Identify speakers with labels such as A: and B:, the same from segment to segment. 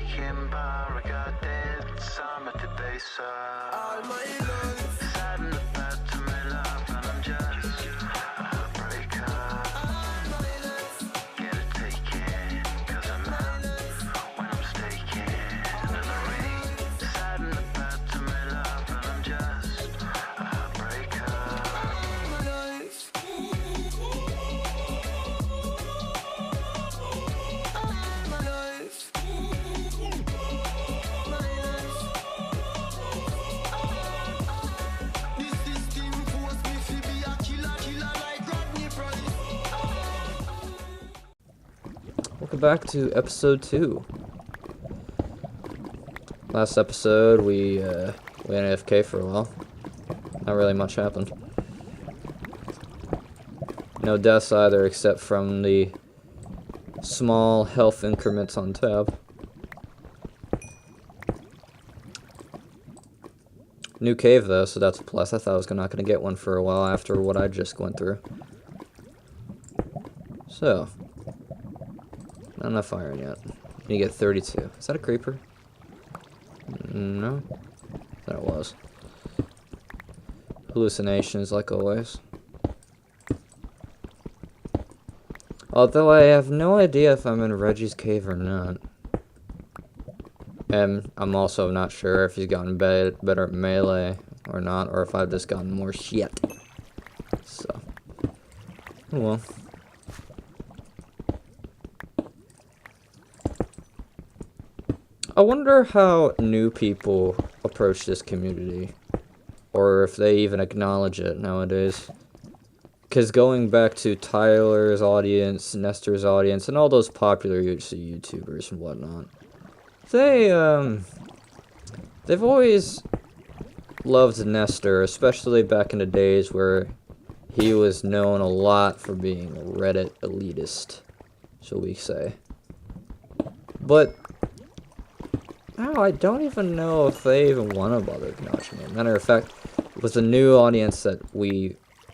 A: taken by regarded summer to base all my life. Sad in the bed to me love, and I'm just a heartbreaker. All my life. Get it taken, cause I'm out when I'm staking in the rain. Sad in the bed to me love, and I'm just a heartbreaker. All my life. All my life.
B: Welcome back to episode 2. Last episode we went AFK for a while. Not really much happened. No deaths either, except from the small health increments on tab. New cave though, so that's a plus. I thought I was not going to get one for a while after what I just went through. So, not enough iron yet. You get 32. Is that a creeper? No. That it was. Hallucinations, like always. Although I have no idea if I'm in Reggie's cave or not. And I'm also not sure if he's gotten better at melee or not, or if I've just gotten more shit. So, oh well. I wonder how new people approach this community, or if they even acknowledge it nowadays. Because going back to Tyler's audience, Nestor's audience, and all those popular UHC YouTubers and whatnot, they've always loved Nestor, especially back in the days where he was known a lot for being a Reddit elitist, shall we say. But now I don't even know if they even want to bother acknowledging it. Matter of fact, with the new audience that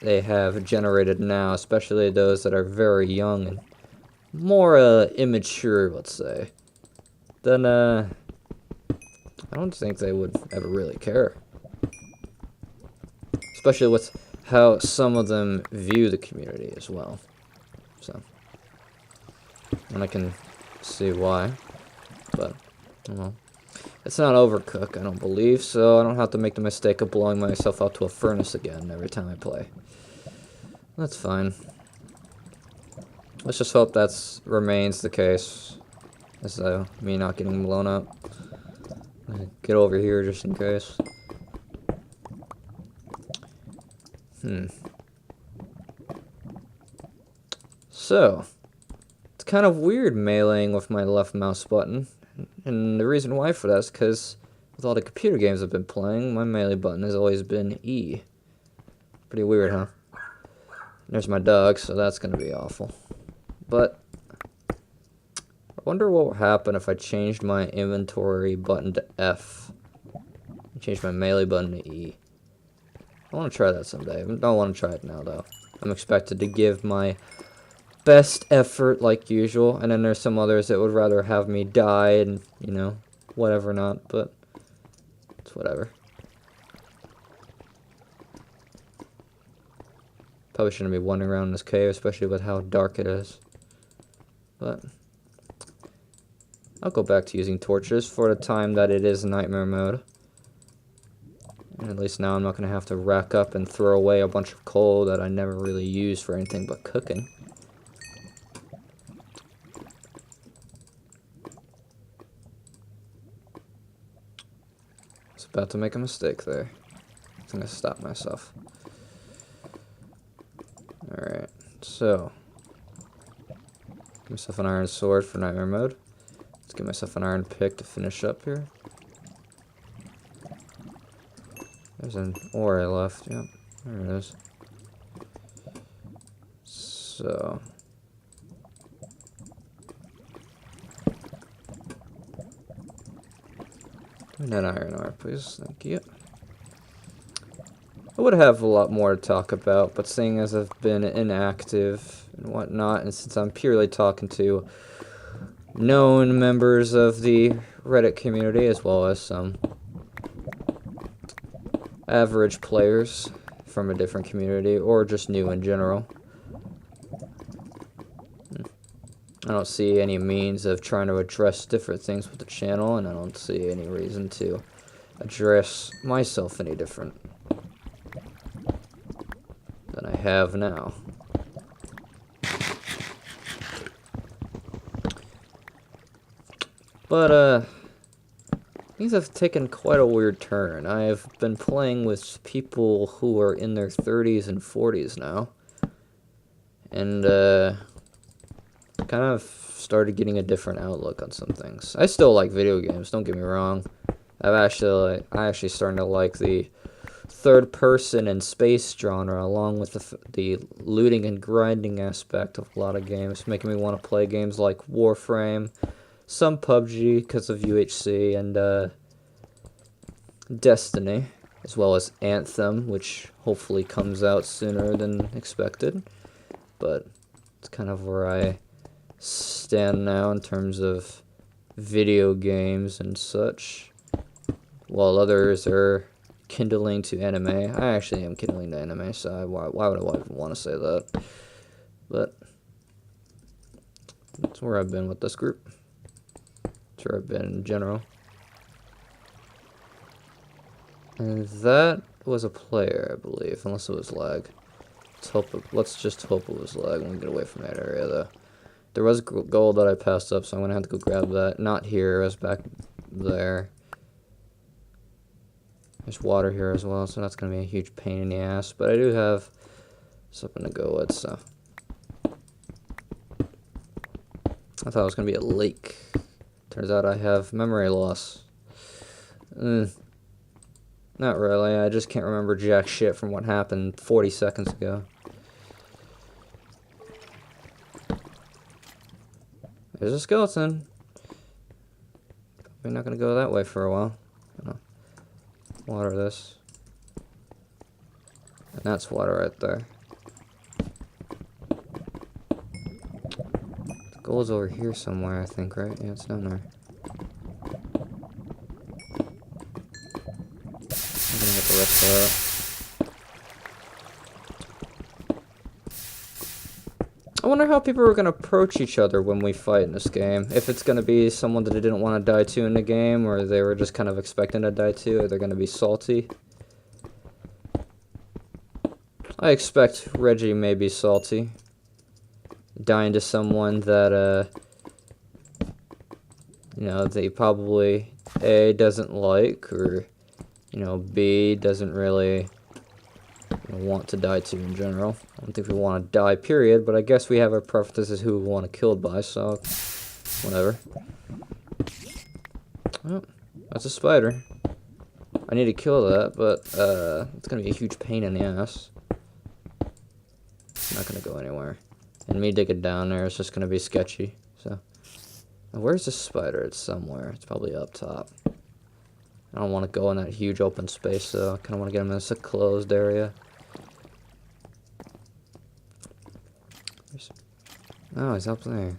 B: they have generated now, especially those that are very young and more immature, let's say, then I don't think they would ever really care. Especially with how some of them view the community as well. So, and I can see why, but I don't know. It's not overcooked, I don't believe, so I don't have to make the mistake of blowing myself up to a furnace again every time I play. That's fine. Let's just hope that remains the case. As me not getting blown up. Get over here just in case. So, it's kind of weird meleeing with my left mouse button. And the reason why for that is because with all the computer games I've been playing, my melee button has always been E. Pretty weird, huh? There's my dog, so that's going to be awful. But I wonder what would happen if I changed my inventory button to F. And changed my melee button to E. I want to try that someday. I don't want to try it now, though. I'm expected to give my best effort like usual, and then there's some others that would rather have me die and, you know, whatever not, but it's whatever. Probably shouldn't be wandering around in this cave, especially with how dark it is. But I'll go back to using torches for the time that it is nightmare mode. And at least now I'm not going to have to rack up and throw away a bunch of coal that I never really use for anything but cooking. I was about to make a mistake there. I'm going to stop myself. Alright, so give myself an iron sword for nightmare mode. Let's get myself an iron pick to finish up here. There's an ore I left, yep, there it is. So give me that iron ore, please, thank you. I would have a lot more to talk about, but seeing as I've been inactive and whatnot, and since I'm purely talking to known members of the Reddit community as well as some average players from a different community or just new in general. I don't see any means of trying to address different things with the channel, and I don't see any reason to address myself any different than I have now. But, things have taken quite a weird turn. I've been playing with people who are in their 30s and 40s now. And, kind of started getting a different outlook on some things. I still like video games, don't get me wrong. I actually starting to like the third person and space genre, along with the looting and grinding aspect of a lot of games, making me want to play games like Warframe, some PUBG because of UHC, and Destiny, as well as Anthem, which hopefully comes out sooner than expected. But it's kind of where I stand now in terms of video games and such, while others are kindling to anime. I actually am kindling to anime, so why would I even want to say that? But that's where I've been with this group. That's where I've been in general. And that was a player, I believe, unless it was lag. Let's just hope it was lag when we get away from that area, though. There was gold that I passed up, so I'm going to have to go grab that. Not here, it was back there. There's water here as well, so that's going to be a huge pain in the ass. But I do have something to go with, so. I thought it was going to be a lake. Turns out I have memory loss. Not really, I just can't remember jack shit from what happened 40 seconds ago. There's a skeleton. Probably not going to go that way for a while. Water this. And that's water right there. The gold's over here somewhere, I think, right? Yeah, it's down there. I'm gonna get the rest of that. I wonder how people are going to approach each other when we fight in this game. If it's going to be someone that they didn't want to die to in the game, or they were just kind of expecting to die to, or they're going to be salty. I expect Reggie may be salty. Dying to someone that, you know, they probably, A, doesn't like, or, you know, B, doesn't really want to die to in general. I don't think we want to die, period, but I guess we have our preferences who we want to kill by, so whatever. Well, that's a spider. I need to kill that, but it's going to be a huge pain in the ass. It's not going to go anywhere. And me digging down there is just going to be sketchy, so. Now, where's the spider? It's somewhere. It's probably up top. I don't want to go in that huge open space, so I kind of want to get him in this closed area. Oh, he's up there.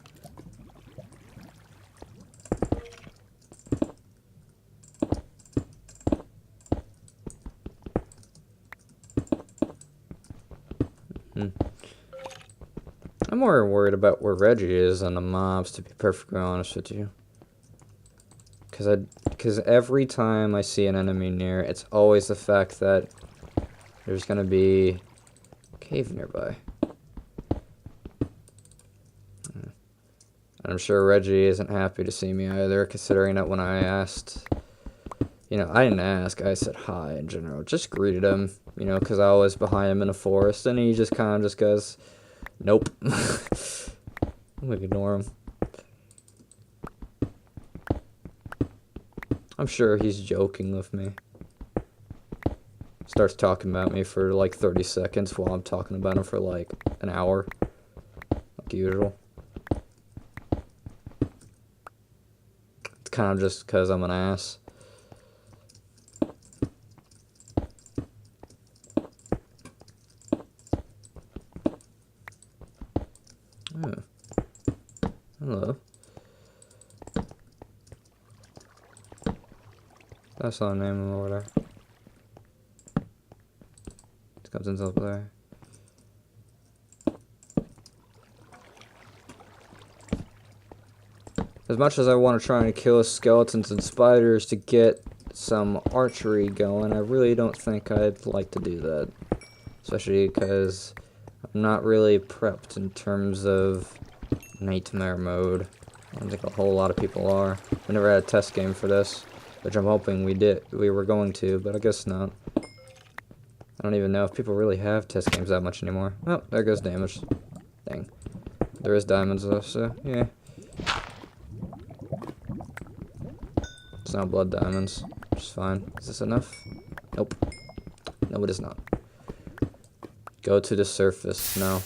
B: I'm more worried about where Reggie is than the mobs, to be perfectly honest with you. Because every time I see an enemy near, it's always the fact that there's going to be a cave nearby. And I'm sure Reggie isn't happy to see me either, considering that when I asked, you know, I didn't ask, I said hi in general, just greeted him, you know, because I was behind him in the forest, and he just kind of just goes, nope. I'm gonna ignore him. I'm sure he's joking with me. Starts talking about me for like 30 seconds while I'm talking about him for like an hour, like usual. It's kind of just because I'm an ass. Oh. Hello. I saw a name over there. Something's up there. As much as I want to try and kill skeletons and spiders to get some archery going, I really don't think I'd like to do that. Especially because I'm not really prepped in terms of nightmare mode. I don't think a whole lot of people are. We never had a test game for this, which I'm hoping we were going to, but I guess not. I don't even know if people really have test games that much anymore. Oh, there goes damage. Dang. There is diamonds though, so yeah. It's not blood diamonds, which is fine. Is this enough? Nope. No, it is not. Go to the surface. No.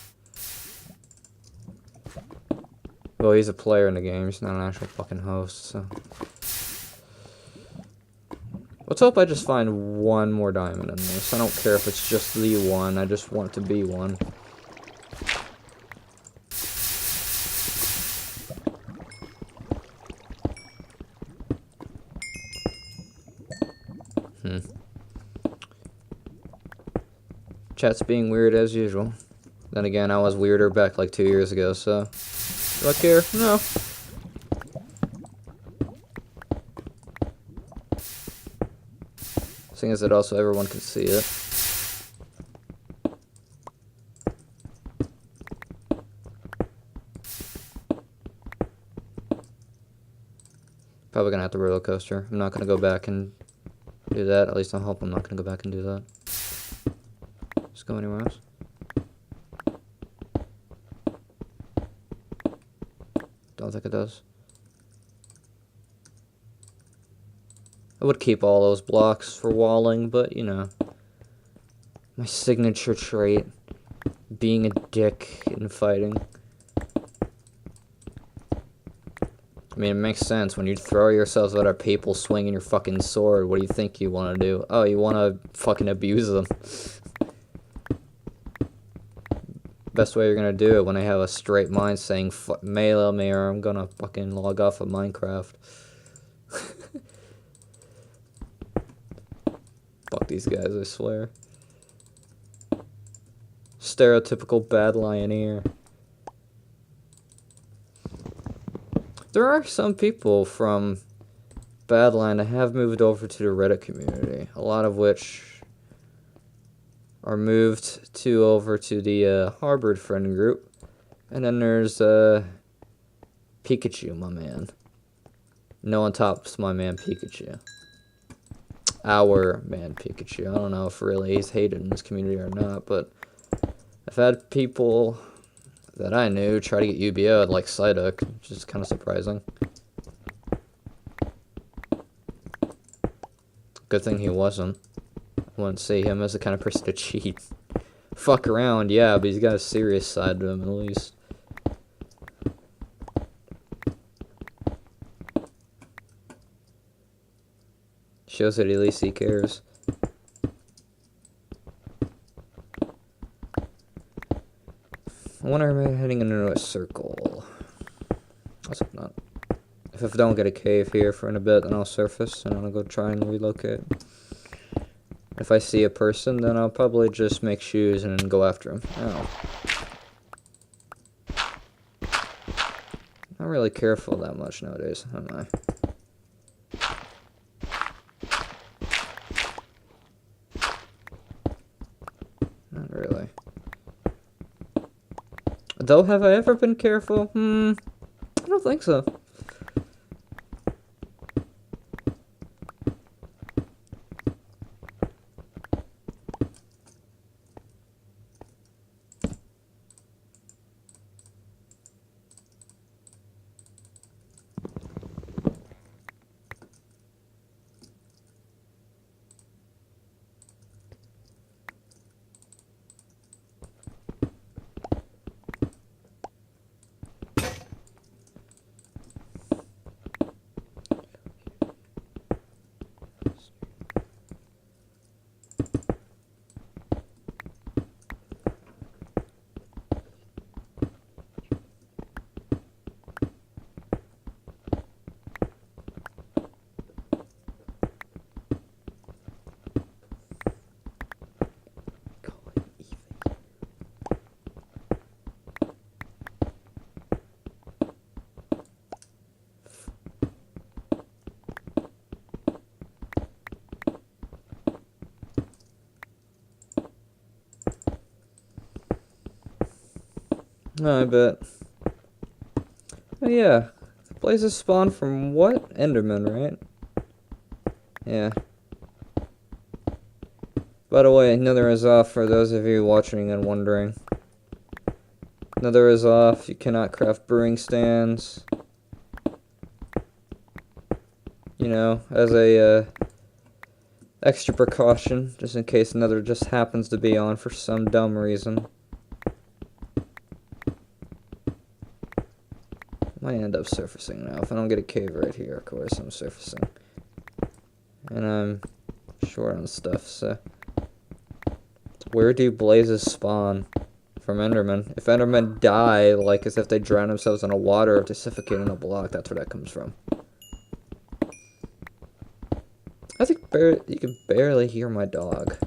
B: Well, he's a player in the game. He's not an actual fucking host, so. Let's hope I just find one more diamond in this. I don't care if it's just the one. I just want it to be one. Chat's being weird as usual. Then again, I was weirder back like 2 years ago, so. Do I care? No. Seeing as that also everyone can see it. Probably gonna have to roller coaster. I'm not gonna go back and do that. At least I hope I'm not gonna go back and do that. Let's go anywhere else. Don't think it does. I would keep all those blocks for walling, but you know, my signature trait, being a dick in fighting. I mean, it makes sense when you throw yourselves at other people swinging your fucking sword. What do you think you want to do? Oh, you want to fucking abuse them. Best way you're gonna do it when I have a straight mind saying melee me or I'm gonna fucking log off of Minecraft. Fuck these guys, I swear. Stereotypical bad lioneer. There are some people from Badland that have moved over to the Reddit community, a lot of which are moved over to the Harvard friend group. And then there's Pikachu, my man. No one tops my man Pikachu. Our man Pikachu. I don't know if really he's hated in this community or not, but I've had people that I knew try to get UBO'd like Psyduck, which is kind of surprising. Good thing he wasn't. I wouldn't see him as the kind of person to cheat. Fuck around, yeah, but he's got a serious side to him at least. Shows that at least he cares. I wonder if I'm heading into a circle. Let's hope not. If I don't get a cave here for in a bit, then I'll surface and I'll go try and relocate. If I see a person, then I'll probably just make shoes and go after him. Oh. Not really careful that much nowadays, am I? Not really. Though, have I ever been careful? I don't think so. I bet. Oh yeah. Blazes spawn from what? Enderman, right? Yeah. By the way, Nether is off for those of you watching and wondering. Nether is off. You cannot craft brewing stands. You know, as a extra precaution, just in case Nether just happens to be on for some dumb reason. Might end up surfacing now. If I don't get a cave right here, of course, I'm surfacing. And I'm short on stuff, so... Where do blazes spawn? From Endermen. If Endermen die, like as if they drown themselves in a water or they suffocate in a block, that's where that comes from. I think you can barely hear my dog.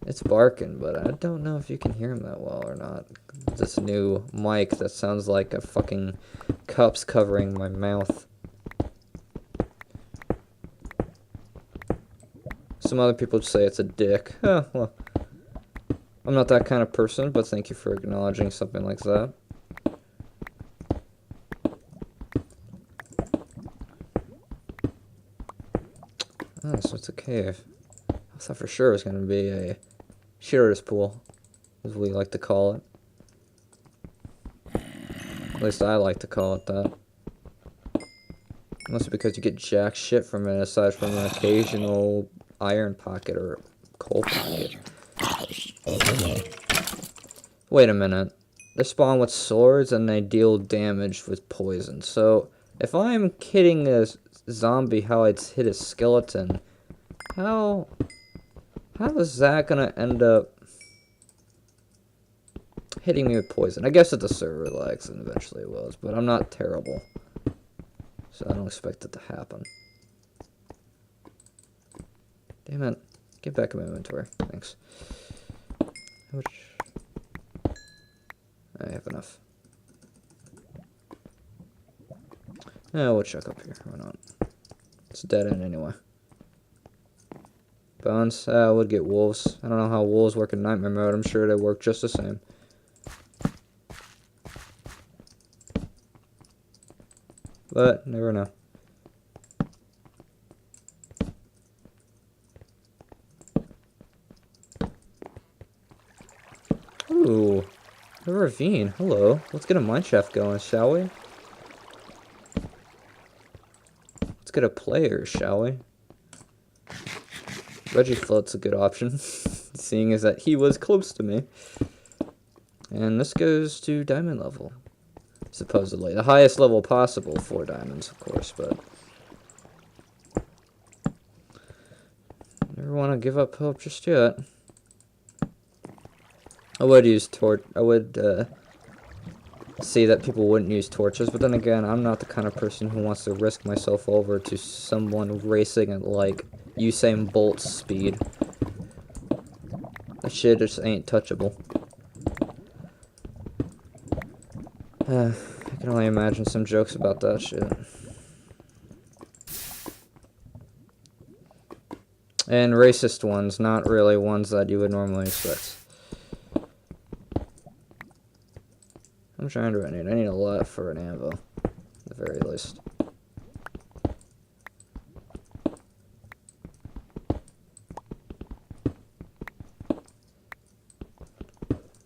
B: It's barking, but I don't know if you can hear him that well or not. This new mic that sounds like a fucking cup's covering my mouth. Some other people say it's a dick. Oh, well. I'm not that kind of person, but thank you for acknowledging something like that. Oh, so it's a cave. I thought for sure it was going to be a shearer's pool, as we like to call it. At least I like to call it that. Mostly because you get jack shit from it, aside from an occasional iron pocket or coal pocket. Wait a minute. They spawn with swords and they deal damage with poison. So, if I'm hitting a zombie how I'd hit a skeleton, how is that gonna end up hitting me with poison? I guess if the server lags, and eventually it was, but I'm not terrible. So I don't expect it to happen. Damn it. Get back in my inventory. Thanks. How much? I have enough. Yeah, we'll check up here. Why not? It's a dead end anyway. Bones? I would get wolves. I don't know how wolves work in nightmare mode. I'm sure they work just the same. But, never know. Ooh. A ravine. Hello. Let's get a mineshaft going, shall we? Let's get a player, shall we? Reggie Float's a good option, seeing as that he was close to me. And this goes to diamond level, supposedly. The highest level possible for diamonds, of course, but... Never want to give up hope just yet. I would use see that people wouldn't use torches, but then again, I'm not the kind of person who wants to risk myself over to someone racing at, like, Usain Bolt's speed. That shit just ain't touchable. I can only imagine some jokes about that shit. And racist ones, not really ones that you would normally expect. How much iron do I need? I need a lot for an anvil, at the very least.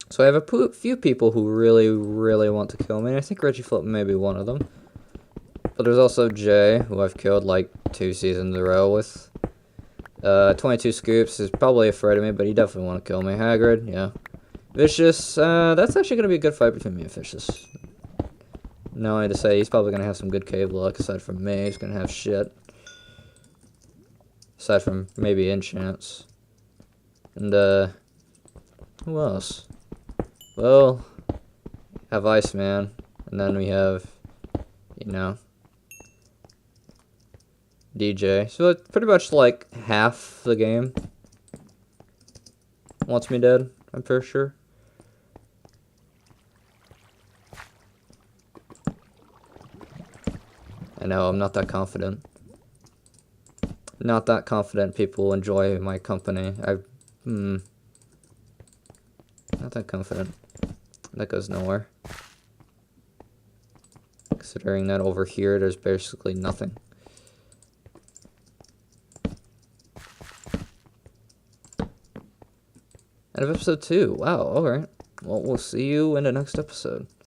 B: So I have a few people who really, really want to kill me. I think Reggie Float may be one of them. But there's also Jay, who I've killed like 2 seasons in a row with. 22 Scoops is probably afraid of me, but he definitely want to kill me. Hagrid, yeah. Vicious, that's actually going to be a good fight between me and Vicious. No, I had to say, he's probably going to have some good cave luck, aside from me. He's going to have shit. Aside from maybe enchants. And, who else? Well, have Iceman, and then we have, you know, DJ. So it's pretty much like half the game wants me dead, I'm pretty sure. I know, I'm not that confident. Not that confident people enjoy my company. Not that confident. That goes nowhere. Considering that over here there's basically nothing. End of episode 2. Wow, alright. Well, we'll see you in the next episode.